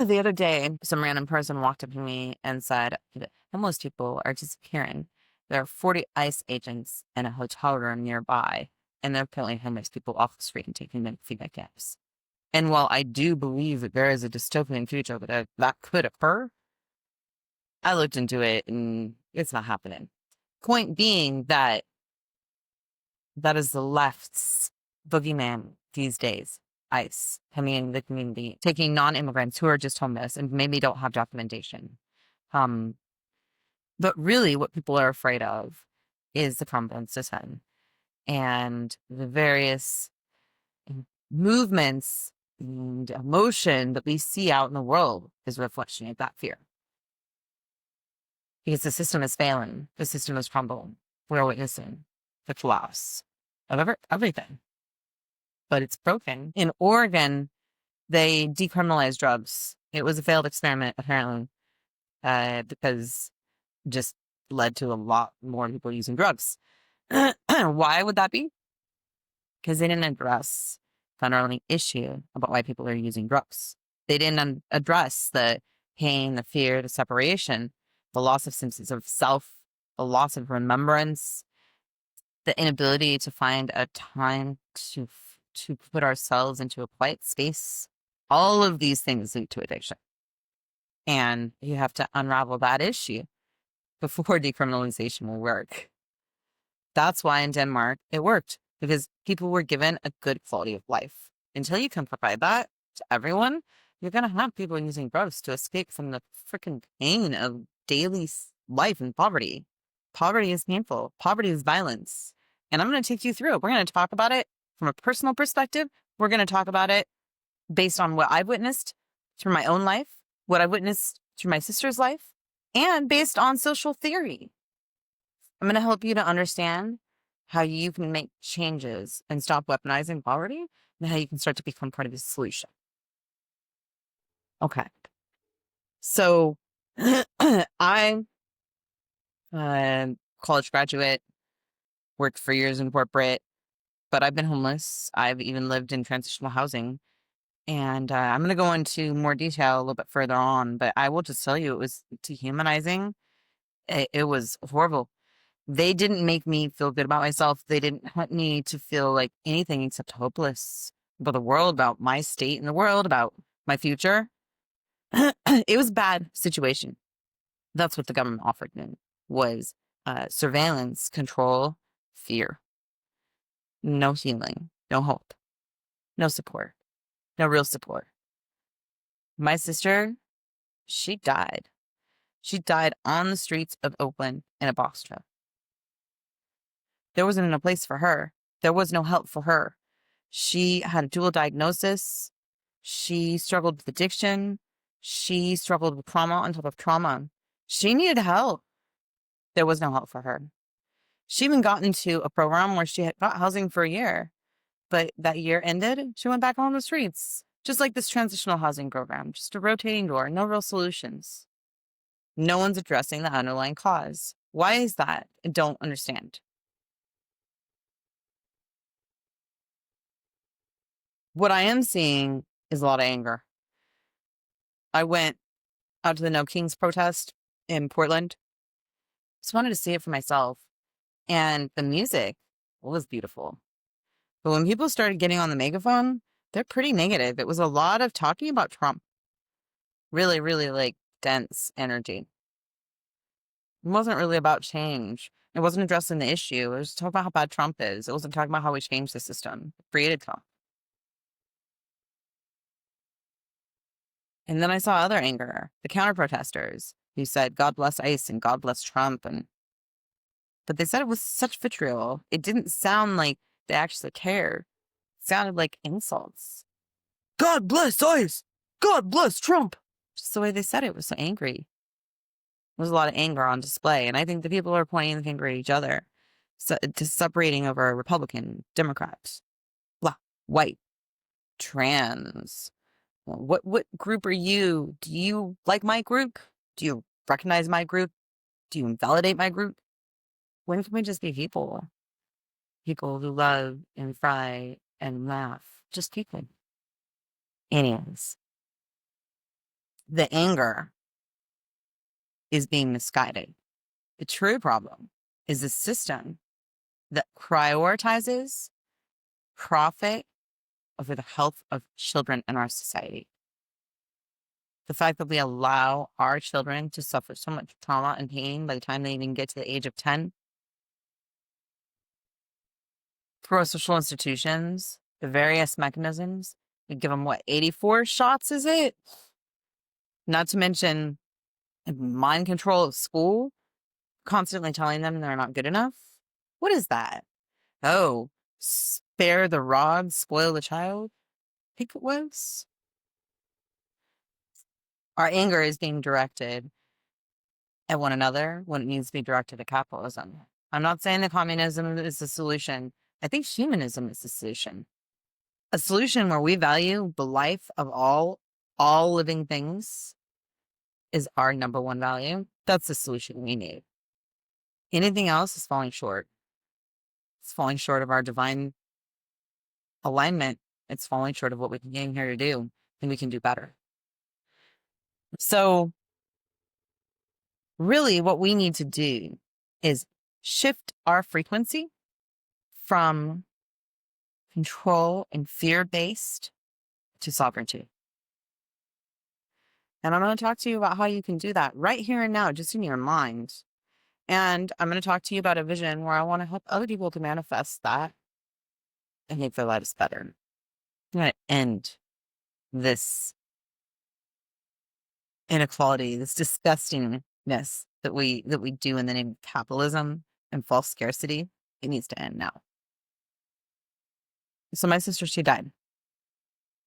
The other day, some random person walked up to me and said that homeless people are disappearing. There are 40 ICE agents in a hotel room nearby, and they're pulling homeless people off the street and taking them to feedback camps. And while I do believe that there is a dystopian future that could occur, I looked into it and it's not happening. Point being that is the left's boogeyman these days. ICE coming in the community, taking non-immigrants who are just homeless and maybe don't have documentation. Um, but really what people are afraid of is the crumbling system and the various movements and emotion that we see out in the world is a reflection of that fear. Because the system is failing, the system is crumbling. We're witnessing the collapse of everything. But it's broken. In Oregon, they decriminalized drugs. It was a failed experiment, apparently, because it just led to a lot more people using drugs. Why would that be? Because they didn't address the underlying issue about why people are using drugs. They didn't address the pain, the fear, the separation, the loss of senses of self, the loss of remembrance, the inability to find a time to put ourselves into a quiet space. All of these things lead to addiction. And you have to unravel that issue before decriminalization will work. That's why in Denmark it worked, because people were given a good quality of life. Until you can provide that to everyone, you're going to have people using drugs to escape from the freaking pain of daily life and poverty. Poverty is painful. Poverty is violence. And I'm going to take you through it. We're going to talk about it from a personal perspective. We're going to talk about it based on what I've witnessed through my own life, what I've witnessed through my sister's life, and based on social theory. I'm going to help you to understand how you can make changes and stop weaponizing poverty and how you can start to become part of the solution. Okay. So I'm a college graduate, worked for years in corporate, but I've been homeless. I've even lived in transitional housing. And I'm going to go into more detail a little bit further on, but I will just tell you it was dehumanizing. It was horrible. They didn't make me feel good about myself. They didn't want me to feel like anything except hopeless about the world, about my state in the world, about my future. It was a bad situation. That's what the government offered me, was surveillance, control, fear. No healing, no hope, no support, no real support. My sister, she died. She died on the streets of Oakland in a box truck. There wasn't a place for her. There was no help for her. She had a dual diagnosis. She struggled with addiction. She struggled with trauma on top of trauma. She needed help. There was no help for her. She even got into a program where she had got housing for a year, but that year ended. She went back on the streets, just like this transitional housing program, just a rotating door, no real solutions. No one's addressing the underlying cause. Why is that? I don't understand. What I am seeing is a lot of anger. I went out to the No Kings protest in Portland. Just wanted to see it for myself. And the music was beautiful. But when people started getting on the megaphone, they're pretty negative. It was a lot of talking about Trump. Really, really like dense energy. It wasn't really about change. It wasn't addressing the issue. It was talking about how bad Trump is. It wasn't talking about how we changed the system, created Trump. And then I saw other anger, the counter protesters who said, God bless ICE and God bless Trump. But they said it was such vitriol. It didn't sound like they actually cared. It sounded like insults. God bless ICE. God bless Trump. Just the way they said it was so angry. There was a lot of anger on display. And I think the people are pointing the finger at each other, so, just separating over Republican, Democrats, black, white, trans. What group are you? Do you like my group? Do you recognize my group? Do you invalidate my group? When can we just be people? People who love and cry and laugh. Just people. Anyways, The anger is being misguided. The true problem is a system that prioritizes profit over the health of children in our society. The fact that we allow our children to suffer so much trauma and pain by the time they even get to the age of 10 through our social institutions, the various mechanisms, we give them 84 shots, is it? Not to mention mind control of school, constantly telling them they're not good enough. What is that? Oh, spare the rod, spoil the child? I think it was. Our anger is being directed at one another when it needs to be directed at capitalism. I'm not saying that communism is the solution. I think humanism is the solution. A solution where we value the life of all living things is our number one value. That's the solution we need. Anything else is falling short. It's falling short of our divine alignment. It's falling short of what we came here to do, and we can do better. So really what we need to do is shift our frequency from control and fear-based to sovereignty. And I'm going to talk to you about how you can do that right here and now, just in your mind. And I'm going to talk to you about a vision where I want to help other people to manifest that and make their lives better. I'm going to end this inequality, this disgustingness that we do in the name of capitalism and false scarcity. It needs to end now. So my sister, she died.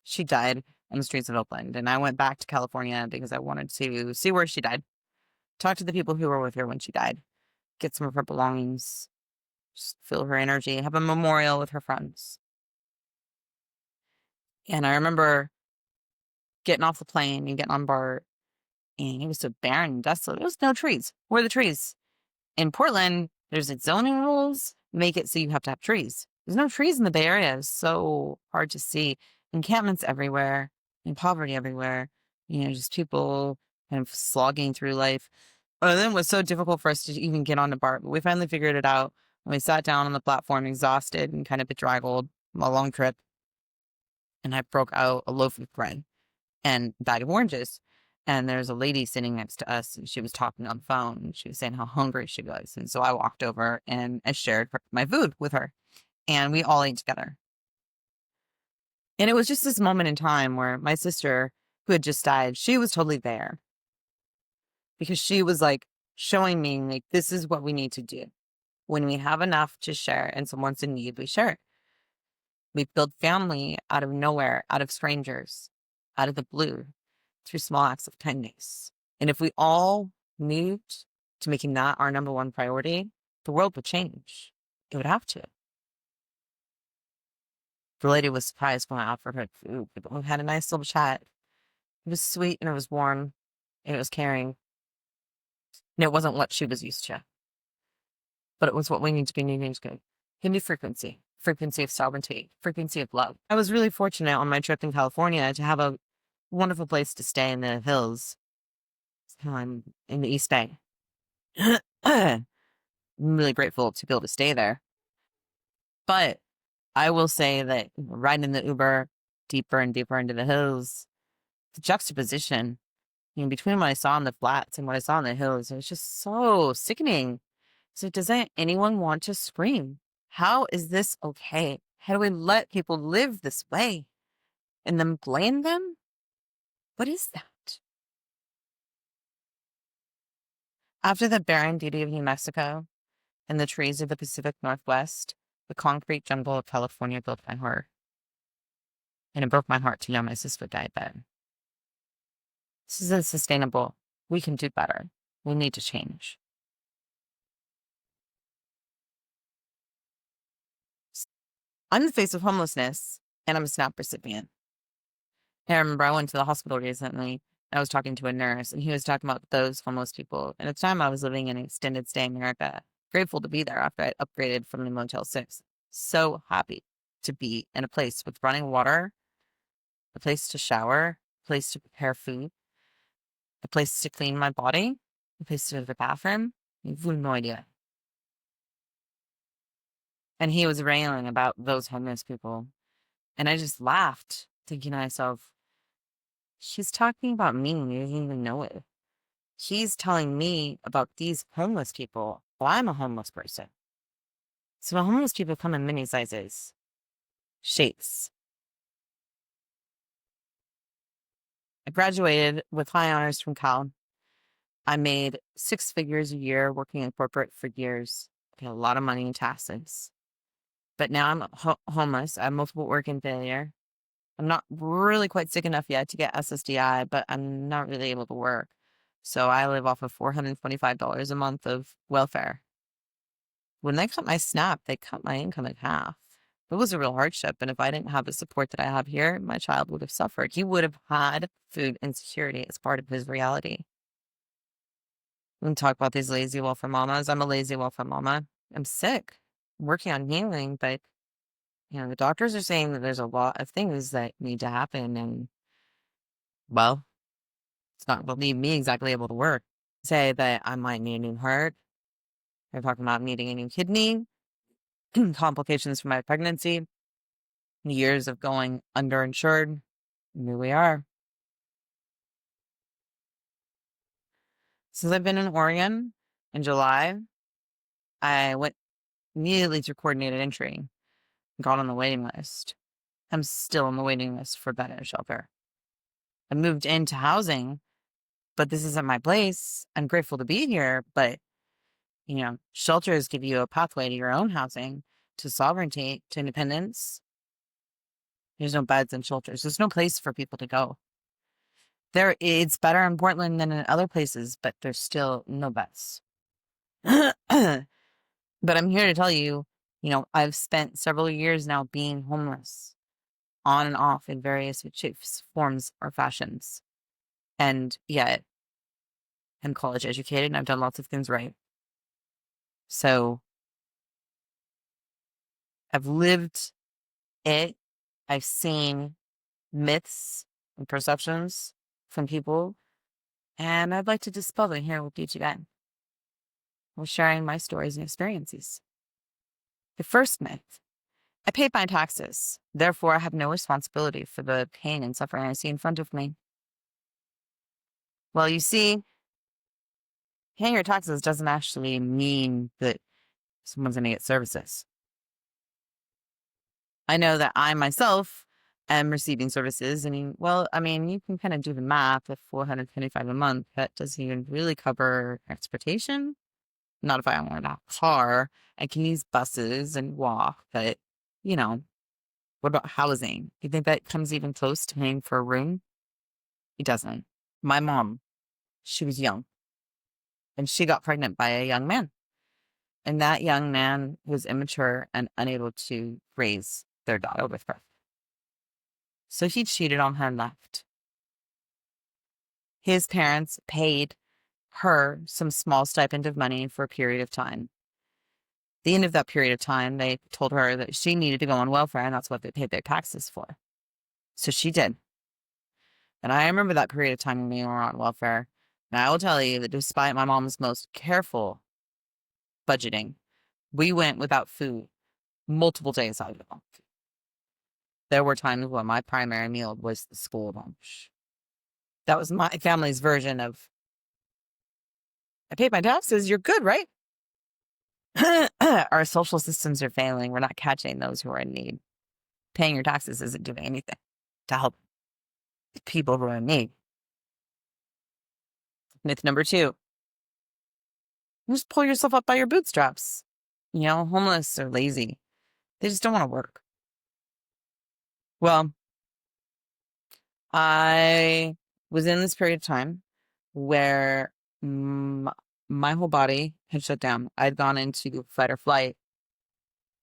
She died on the streets of Oakland. And I went back to California because I wanted to see where she died, talk to the people who were with her when she died, get some of her belongings, just feel her energy, have a memorial with her friends. And I remember getting off the plane and getting on BART, and it was so barren and desolate. There was no trees. Where are the trees? In Portland, there's zoning rules make it so you have to have trees. There's no trees in the Bay Area. It's so hard to see. Encampments everywhere and poverty everywhere. Just people kind of slogging through life. And then it was so difficult for us to even get onto BART, but we finally figured it out. And we sat down on the platform exhausted and kind of bedraggled from a long trip. And I broke out a loaf of bread and a bag of oranges. And there's a lady sitting next to us, and she was talking on the phone, and she was saying how hungry she was. And so I walked over and I shared my food with her, and we all ate together. And it was just this moment in time where my sister, who had just died, she was totally there because she was like showing me, like, this is what we need to do. When we have enough to share and someone's in need, we share it. We build family out of nowhere, out of strangers, out of the blue, through small acts of kindness. And if we all moved to making that our number one priority, the world would change. It would have to. The lady was surprised when I offered her food. We had a nice little chat. It was sweet and it was warm and it was caring. And it wasn't what she was used to. But it was what we need to be needing to go. Hindu frequency of sovereignty, frequency of love. I was really fortunate on my trip in California to have a wonderful place to stay in the hills. I'm in the East Bay. I'm really grateful to be able to stay there. But I will say that riding in the Uber deeper and deeper into the hills, the juxtaposition between what I saw in the flats and what I saw in the hills, it was just so sickening. So doesn't anyone want to scream? How is this okay? How do we let people live this way and then blame them? What is that? After the barren beauty of New Mexico and the trees of the Pacific Northwest, the concrete jungle of California broke my heart. And it broke my heart to know my sister died then. This isn't sustainable. We can do better. We need to change. I'm the face of homelessness, and I'm a SNAP recipient. I remember I went to the hospital recently. I was talking to a nurse, and he was talking about those homeless people. And at the time, I was living in extended stay in America. Grateful to be there after I upgraded from the Motel 6. So happy to be in a place with running water, a place to shower, a place to prepare food. a place to clean my body, a place to go to the bathroom. You have no idea. And he was railing about those homeless people. And I just laughed, thinking to myself, he's talking about me and he doesn't even know it. He's telling me about these homeless people. Well, I'm a homeless person. So the homeless people come in many sizes, shapes. I graduated with high honors from Cal. I made 6 figures a year working in corporate for years. I paid a lot of money in taxes. But now I'm homeless. I have multiple organ failure. I'm not really quite sick enough yet to get SSDI, but I'm not really able to work. So I live off of $425 a month of welfare. When they cut my SNAP, they cut my income in half. It was a real hardship. And if I didn't have the support that I have here, my child would have suffered. He would have had food insecurity as part of his reality. We can talk about these lazy welfare mamas. I'm a lazy welfare mama. I'm sick. I'm working on healing, but the doctors are saying that there's a lot of things that need to happen. And well, it's not going to leave me exactly able to work. Say that I might need a new heart. They're talking about needing a new kidney, complications from my pregnancy, years of going underinsured. And here we are. Since I've been in Oregon in July, I went immediately to coordinated entry, got on the waiting list. I'm still on the waiting list for bed and shelter. I moved into housing, but this isn't my place. I'm grateful to be here, but shelters give you a pathway to your own housing, to sovereignty, to independence. There's no beds and shelters. There's no place for people to go. It's better in Portland than in other places, but there's still no beds. But I'm here to tell you, I've spent several years now being homeless, on and off in various shapes, forms, or fashions. And yet, I'm college educated and I've done lots of things right. So I've lived it. I've seen myths and perceptions from people, and I'd like to dispel them here with you today. We're sharing my stories and experiences. The first myth: I paid my taxes, therefore I have no responsibility for the pain and suffering I see in front of me. Well, you see, paying your taxes doesn't actually mean that someone's going to get services. I know that I myself am receiving services. You can kind of do the math with $425 a month. That doesn't even really cover transportation. Not if I own a car. I can use buses and walk, but what about housing? You think that comes even close to paying for a room? It doesn't. My mom, she was young and she got pregnant by a young man. And that young man was immature and unable to raise their daughter with her. So he cheated on her and left. His parents paid her some small stipend of money for a period of time. At the end of that period of time, they told her that she needed to go on welfare, and that's what they paid their taxes for. So she did. And I remember that period of time when we were on welfare. And I will tell you that despite my mom's most careful budgeting, we went without food multiple days out of the month. There were times when my primary meal was the school lunch. That was my family's version of, I paid my taxes, you're good, right? Our social systems are failing. We're not catching those who are in need. Paying your taxes isn't doing anything to help people who are in need. Myth number 2. You just pull yourself up by your bootstraps. Homeless are lazy. They just don't want to work. Well, I was in this period of time where my whole body had shut down. I'd gone into fight or flight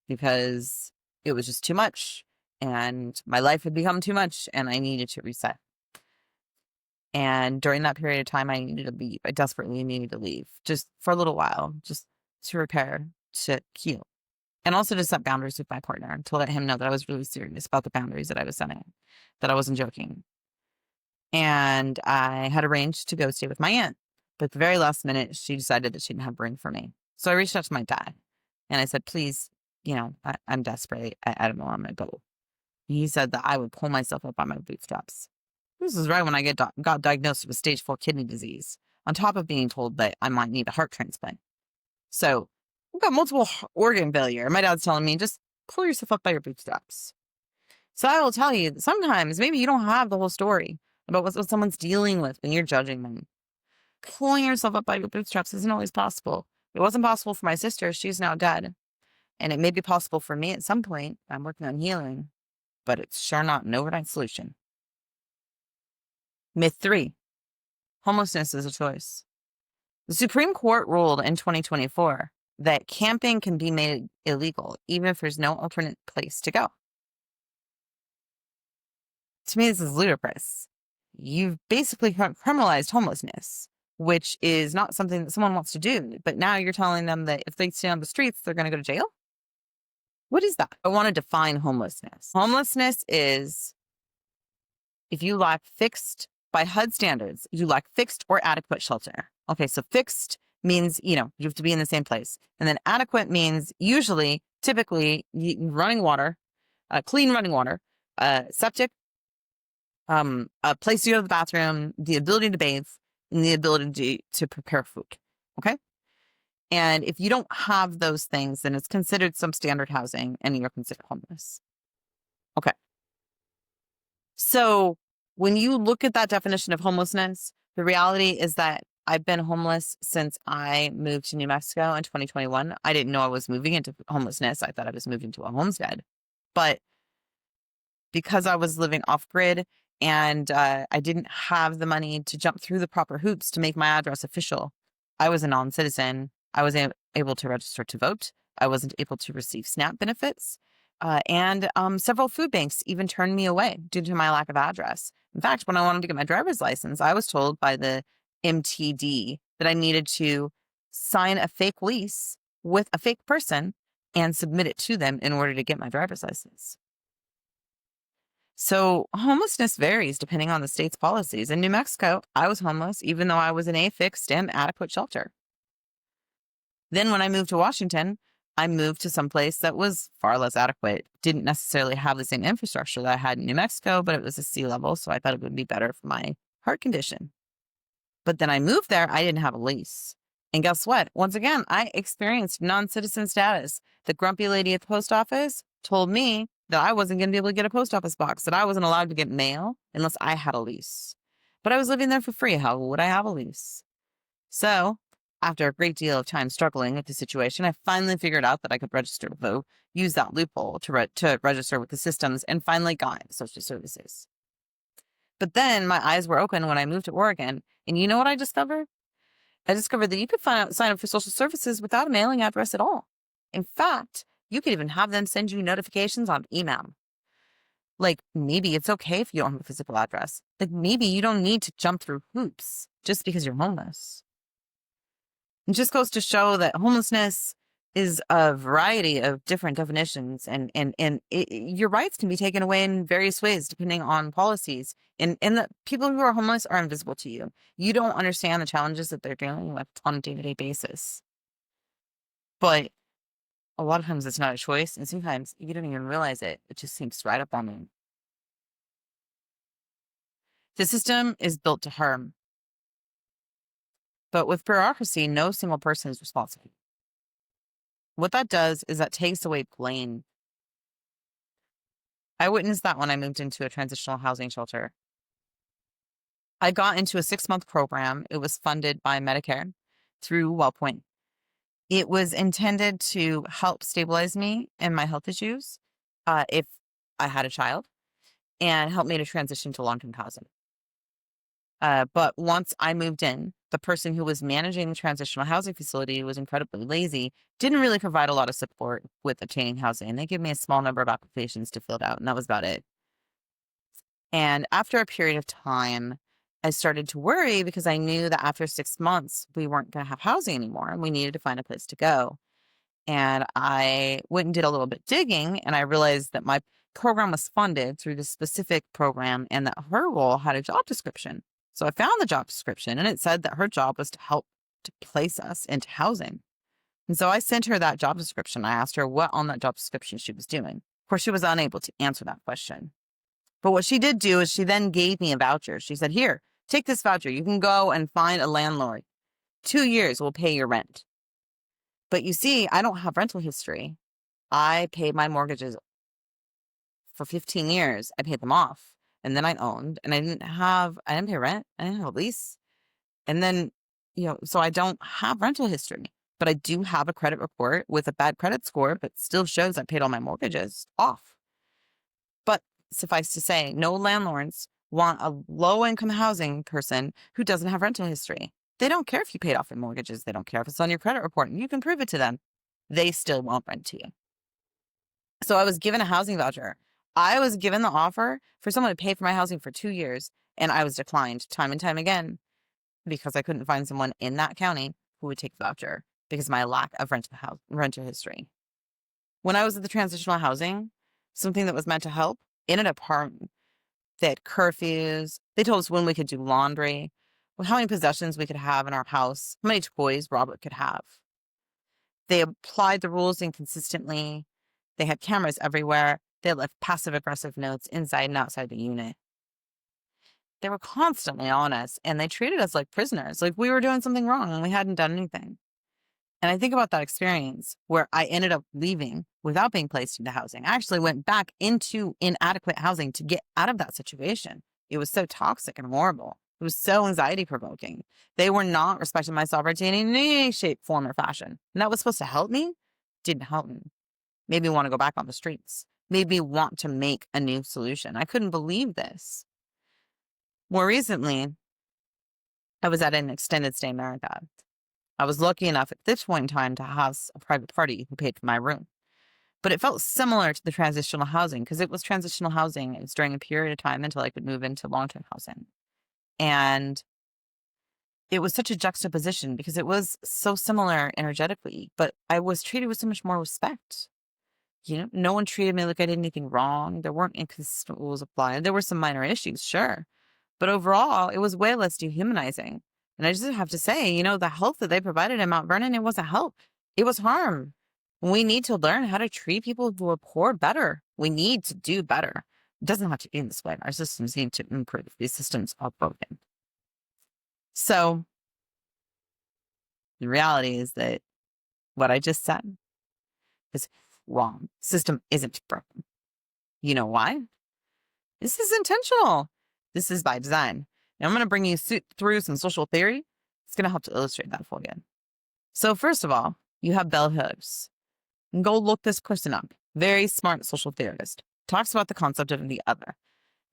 because it was just too much and my life had become too much and I needed to reset. And during that period of time, I needed to leave. I desperately needed to leave just for a little while, just to repair, to heal. And also to set boundaries with my partner, to let him know that I was really serious about the boundaries that I was setting, that I wasn't joking. And I had arranged to go stay with my aunt. But at the very last minute, she decided that she didn't have room for me. So I reached out to my dad and I said, please, I'm desperate. I don't know where I'm going to go. And he said that I would pull myself up by my bootstraps. This is right when I got diagnosed with stage 4 kidney disease, on top of being told that I might need a heart transplant. So I've got multiple organ failure. My dad's telling me, just pull yourself up by your bootstraps. So I will tell you that sometimes maybe you don't have the whole story about what someone's dealing with when you're judging them. Pulling yourself up by your bootstraps isn't always possible. It wasn't possible for my sister. She's now dead. And it may be possible for me at some point. I'm working on healing, but it's sure not an overnight solution. Myth 3. Homelessness is a choice. The Supreme Court ruled in 2024 that camping can be made illegal even if there's no alternate place to go. To me, this is ludicrous. You've basically criminalized homelessness, which is not something that someone wants to do. But now you're telling them that if they stay on the streets, they're going to go to jail? What is that? I want to define homelessness. Homelessness is if you lack fixed, by HUD standards, you lack fixed or adequate shelter. Okay, so fixed means, you have to be in the same place. And then adequate means typically, running water, clean running water, septic, a place to go to the bathroom, the ability to bathe, and the ability to prepare food. Okay? And if you don't have those things, then it's considered substandard housing and you're considered homeless. Okay. So when you look at that definition of homelessness, the reality is that I've been homeless since I moved to New Mexico in 2021. I didn't know I was moving into homelessness. I thought I was moving to a homestead. But because I was living off grid and I didn't have the money to jump through the proper hoops to make my address official, I was a non-citizen. I wasn't able to register to vote. I wasn't able to receive SNAP benefits. And several food banks even turned me away due to my lack of address. In fact, when I wanted to get my driver's license, I was told by the MTD that I needed to sign a fake lease with a fake person and submit it to them in order to get my driver's license. So homelessness varies depending on the state's policies. In New Mexico, I was homeless even though I was in a fixed and adequate shelter. Then when I moved to Washington, I moved to some place that was far less adequate. Didn't necessarily have the same infrastructure that I had in New Mexico, but it was a sea level, so I thought it would be better for my heart condition. But then I moved there, I didn't have a lease. And guess what? Once again, I experienced non-citizen status. The grumpy lady at the post office told me that I wasn't going to be able to get a post office box, that I wasn't allowed to get mail unless I had a lease. But I was living there for free. How would I have a lease? So after a great deal of time struggling with the situation, I finally figured out that I could register to vote, use that loophole to register with the systems, and finally got into social services. But then my eyes were open when I moved to Oregon. And you know what I discovered? I discovered that you could sign up for social services without a mailing address at all. In fact, you could even have them send you notifications on email. Like, maybe it's okay if you don't have a physical address. Like, maybe you don't need to jump through hoops just because you're homeless. It just goes to show that homelessness is a variety of different definitions, and your rights can be taken away in various ways depending on policies. And the people who are homeless are invisible to you. You don't understand the challenges that they're dealing with on a day-to-day basis. But a lot of times it's not a choice, and sometimes you don't even realize it. It just seems right up on you. The system is built to harm. But with bureaucracy, no single person is responsible. What that does is that takes away blame. I witnessed that when I moved into a transitional housing shelter. I got into a 6-month program. It was funded by Medicare through WellPoint. It was intended to help stabilize me and my health issues if I had a child, and help me to transition to long-term housing. But once I moved in, the person who was managing the transitional housing facility was incredibly lazy, didn't really provide a lot of support with obtaining housing. They gave me a small number of applications to fill out, and that was about it. And after a period of time, I started to worry because I knew that after 6 months, we weren't going to have housing anymore, and we needed to find a place to go. And I went and did a little bit digging, and I realized that program was funded through this specific program and that her role had a job description. So I found the job description and it said that her job was to help to place us into housing. And so I sent her that job description. I asked her what on that job description she was doing. Of course, she was unable to answer that question. But what she did do is she then gave me a voucher. She said, here, take this voucher. You can go and find a landlord. 2 years will pay your rent. But you see, I don't have rental history. I paid my mortgages for 15 years. I paid them off. And then I owned, and I didn't pay rent. I didn't have a lease. And then, so I don't have rental history, but I do have a credit report with a bad credit score, but still shows I paid all my mortgages off. But suffice to say, no landlords want a low-income housing person who doesn't have rental history. They don't care if you paid off your mortgages. They don't care if it's on your credit report, and you can prove it to them. They still won't rent to you. So I was given a housing voucher. I was given the offer for someone to pay for my housing for 2 years, and I was declined time and time again because I couldn't find someone in that county who would take the voucher because of my lack of rental history. When I was at the transitional housing, something that was meant to help ended up harming. They had curfews. They told us when we could do laundry, how many possessions we could have in our house, how many toys Robert could have. They applied the rules inconsistently. They had cameras everywhere. They left passive-aggressive notes inside and outside the unit. They were constantly on us, and they treated us like prisoners, like we were doing something wrong and we hadn't done anything. And I think about that experience where I ended up leaving without being placed into housing. I actually went back into inadequate housing to get out of that situation. It was so toxic and horrible. It was so anxiety-provoking. They were not respecting my sovereignty in any shape, form, or fashion. And that was supposed to help me? Didn't help me. Made me want to go back on the streets. Made me want to make a new solution. I couldn't believe this. More recently, I was at an extended stay America. I was lucky enough at this point in time to have a private party who paid for my room. But it felt similar to the transitional housing because it was transitional housing. It was during a period of time until I could move into long-term housing. And it was such a juxtaposition because it was so similar energetically, but I was treated with so much more respect. No one treated me like I did anything wrong. There weren't inconsistent rules applied. There were some minor issues, sure. But overall, it was way less dehumanizing. And I just have to say, the help that they provided in Mount Vernon, it wasn't help. It was harm. We need to learn how to treat people who are poor better. We need to do better. It doesn't have to be in this way. Our systems need to improve. These systems are broken. So the reality is that what I just said is wrong. System isn't broken. You know why? This is intentional. This is by design. Now I'm going to bring you through some social theory. It's going to help to illustrate that for you. So first of all, you have bell hooks. And go look this person up. Very smart social theorist. Talks about the concept of the other.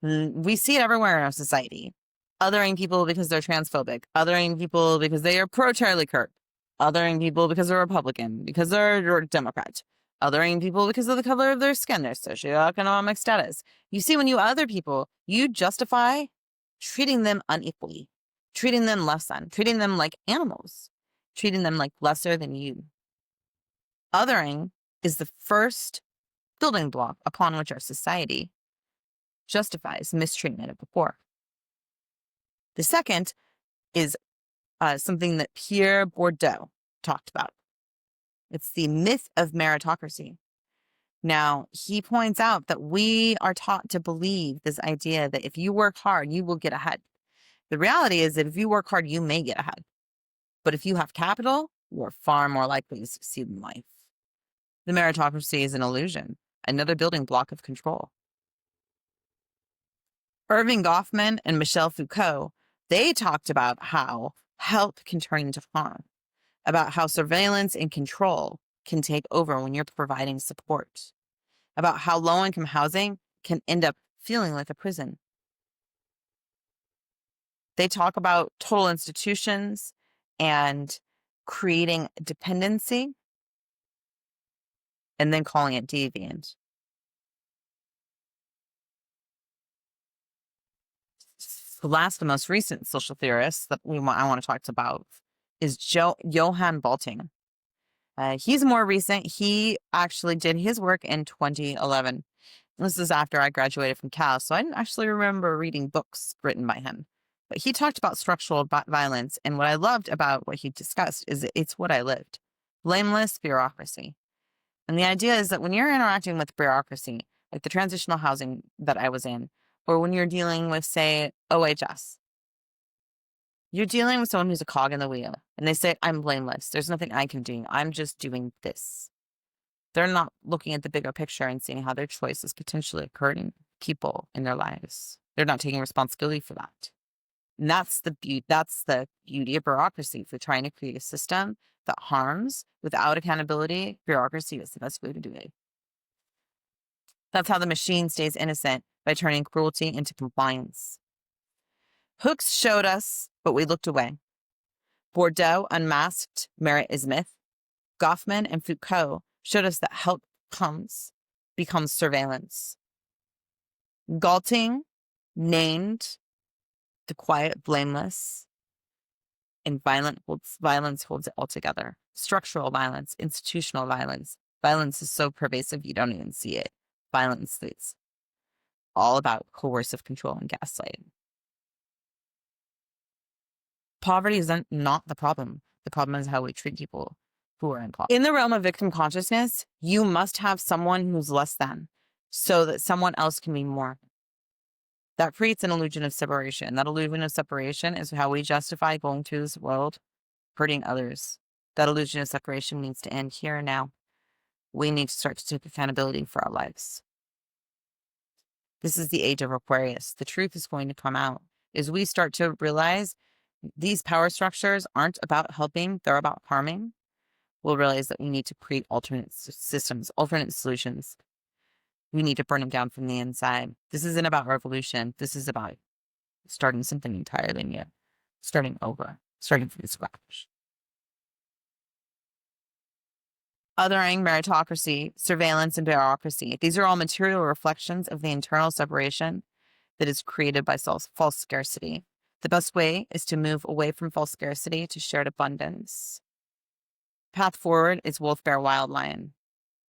We see it everywhere in our society. Othering people because they're transphobic. Othering people because they are pro-Charlie Kirk. Othering people because they're Republican. Because they're Democrat. Othering people because of the color of their skin, their socioeconomic status. You see, when you other people, you justify treating them unequally, treating them less than, treating them like animals, treating them like lesser than you. Othering is the first building block upon which our society justifies mistreatment of the poor. The second is something that Pierre Bourdieu talked about. It's the myth of meritocracy. Now, he points out that we are taught to believe this idea that if you work hard, you will get ahead. The reality is that if you work hard, you may get ahead. But if you have capital, you are far more likely to succeed in life. The meritocracy is an illusion, another building block of control. Irving Goffman and Michel Foucault, they talked about how help can turn into harm, about how surveillance and control can take over when you're providing support, about how low-income housing can end up feeling like a prison. They talk about total institutions and creating dependency and then calling it deviant. The last, the most recent social theorist that I want to talk about is Johann Balting. He's more recent. He actually did his work in 2011. This is after I graduated from Cal, so I didn't actually remember reading books written by him. But he talked about structural violence, and what I loved about what he discussed is it's what I lived. Blameless bureaucracy. And the idea is that when you're interacting with bureaucracy, like the transitional housing that I was in, or when you're dealing with, say, OHS, you're dealing with someone who's a cog in the wheel, and they say, I'm blameless. There's nothing I can do. I'm just doing this. They're not looking at the bigger picture and seeing how their choice is potentially hurting people in their lives. They're not taking responsibility for that. And that's the beauty of bureaucracy. If we're trying to create a system that harms without accountability, bureaucracy is the best way to do it. That's how the machine stays innocent, by turning cruelty into compliance. Hooks showed us, but we looked away. Bourdieu unmasked merit is myth. Goffman and Foucault showed us that help becomes surveillance. Galting named the quiet blameless, and violence holds it all together. Structural violence, institutional violence. Violence is so pervasive you don't even see it. Violence is all about coercive control and gaslighting. Poverty is not the problem. The problem is how we treat people who are in poverty. In the realm of victim consciousness, you must have someone who's less than so that someone else can be more. That creates an illusion of separation. That illusion of separation is how we justify going through this world hurting others. That illusion of separation needs to end here and now. We need to start to take accountability for our lives. This is the age of Aquarius. The truth is going to come out as we start to realize these power structures aren't about helping, they're about harming. We'll realize that we need to create alternate systems, alternate solutions. We need to burn them down from the inside. This isn't about revolution. This is about starting something entirely new, starting over, starting from scratch. Othering, meritocracy, surveillance, and bureaucracy. These are all material reflections of the internal separation that is created by false scarcity. The best way is to move away from false scarcity to shared abundance. Path forward is wolf, bear, wild, lion.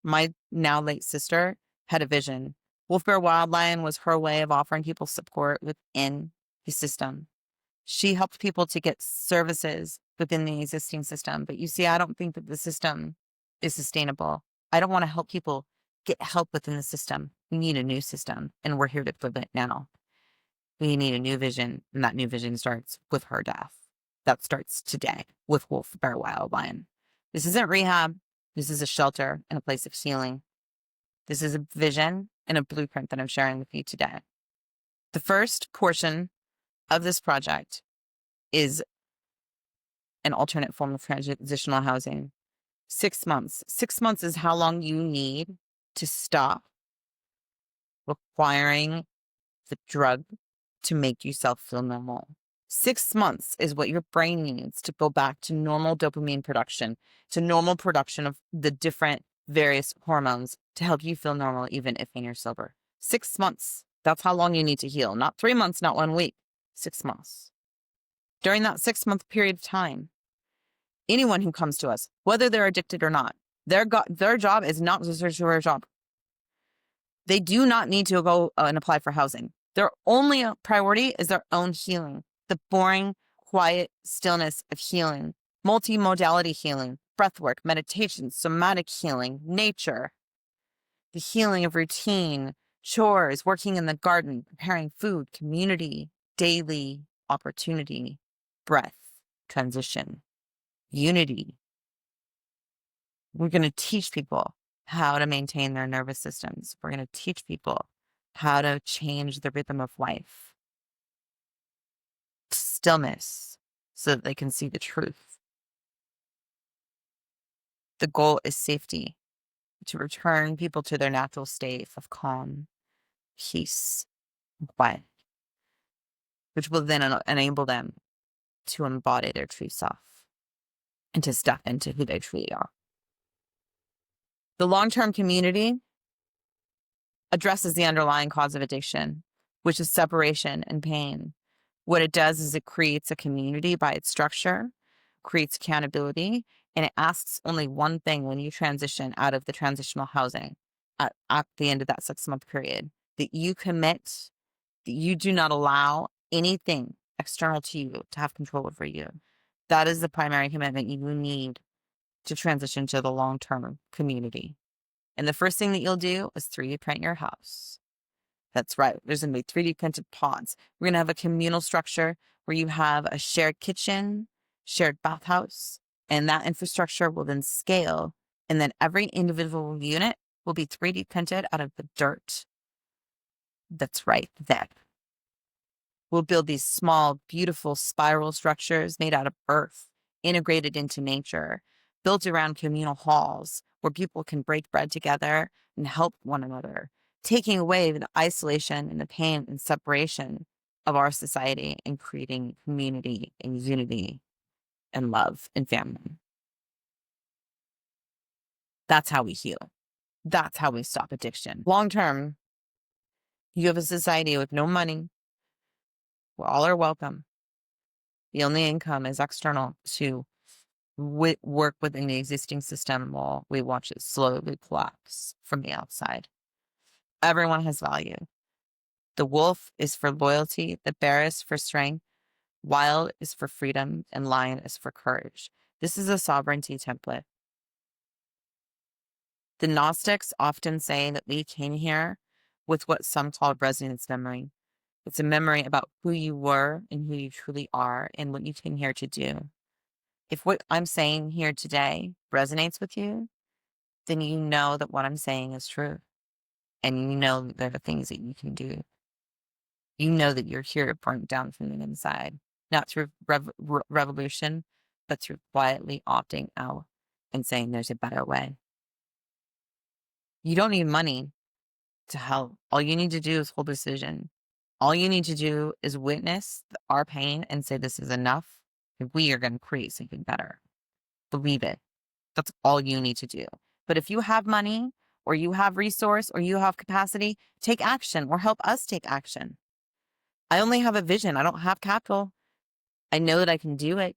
My now late sister had a vision. Wolf, bear, wild, lion was her way of offering people support within the system. She helped people to get services within the existing system. But you see, I don't think that the system is sustainable. I don't want to help people get help within the system. We need a new system, and we're here to build it now. We need a new vision, and that new vision starts with her death. That starts today with Wolf, Bear, Wild, Lion. This isn't rehab. This is a shelter and a place of healing. This is a vision and a blueprint that I'm sharing with you today. The first portion of this project is an alternate form of transitional housing. 6 months. 6 months is how long you need to stop requiring the drug to make yourself feel normal. 6 months is what your brain needs to go back to normal dopamine production, to normal production of the different various hormones to help you feel normal, even if you're sober. 6 months. That's how long you need to heal. Not 3 months, not 1 week. 6 months. During that 6-month period of time, anyone who comes to us, whether they're addicted or not, their job is not to search for a job. They do not need to go and apply for housing. Their only priority is their own healing. The boring, quiet stillness of healing, multimodality healing, breathwork, meditation, somatic healing, nature, the healing of routine, chores, working in the garden, preparing food, community, daily opportunity, breath, transition, unity. We're going to teach people how to maintain their nervous systems. We're going to teach people how to change the rhythm of life. Stillness, so that they can see the truth. The goal is safety, to return people to their natural state of calm, peace, and quiet, which will then enable them to embody their true self and to step into who they truly are. The long-term community addresses the underlying cause of addiction, which is separation and pain. What it does is it creates a community by its structure, creates accountability, and it asks only one thing when you transition out of the transitional housing. at the end of that 6-month period, that you commit, that you do not allow anything external to you to have control over you. That is the primary commitment you need to transition to the long-term community. And the first thing that you'll do is 3D print your house. That's right. There's going to be 3D printed pods. We're going to have a communal structure where you have a shared kitchen, shared bathhouse, and that infrastructure will then scale. And then every individual unit will be 3D printed out of the dirt. That's right there. We'll build these small, beautiful spiral structures made out of earth, integrated into nature, built around communal halls where people can break bread together and help one another, taking away the isolation and the pain and separation of our society and creating community and unity and love and family. That's how we heal. That's how we stop addiction. Long term, you have a society with no money, where all are welcome. The only income is external to work within the existing system while we watch it slowly collapse from the outside. Everyone has value. The wolf is for loyalty, the bear is for strength, wild is for freedom, and lion is for courage. This is a sovereignty template. The Gnostics often say that we came here with what some call resonance memory. It's a memory about who you were and who you truly are and what you came here to do. If what I'm saying here today resonates with you, then you know that what I'm saying is true. And you know that there are things that you can do. You know that you're here to burn down from the inside, not through revolution, but through quietly opting out and saying there's a better way. You don't need money to help. All you need to do is hold decision. All you need to do is witness our pain and say this is enough. And we are going to create something better. Believe it. That's all you need to do. But if you have money or you have resource or you have capacity, take action or help us take action. I only have a vision. I don't have capital. I know that I can do it,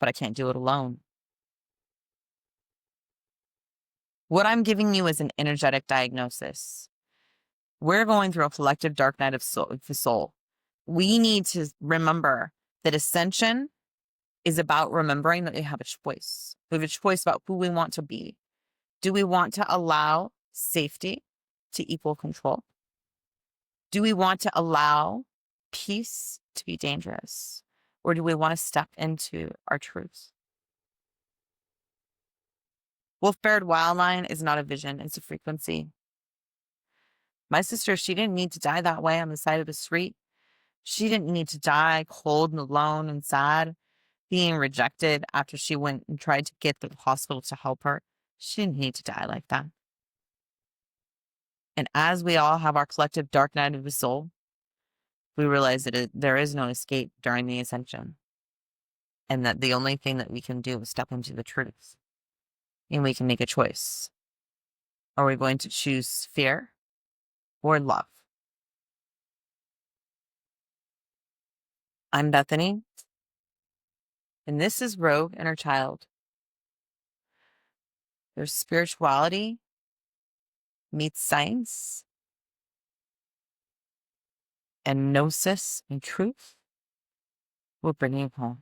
but I can't do it alone. What I'm giving you is an energetic diagnosis. We're going through a collective dark night of the soul. We need to remember that ascension is about remembering that we have a choice. We have a choice about who we want to be. Do we want to allow safety to equal control? Do we want to allow peace to be dangerous? Or do we want to step into our truths? Wolf-Barred Wildline is not a vision, it's a frequency. My sister, she didn't need to die that way on the side of the street. She didn't need to die cold and alone and sad, being rejected after she went and tried to get to the hospital to help her. She didn't need to die like that. And as we all have our collective dark night of the soul, we realize that there is no escape during the ascension. And that the only thing that we can do is step into the truth. And we can make a choice. Are we going to choose fear or love? I'm Bethany. And this is Rogue and Her Child. There's spirituality meets science and gnosis and truth. We're bringing home.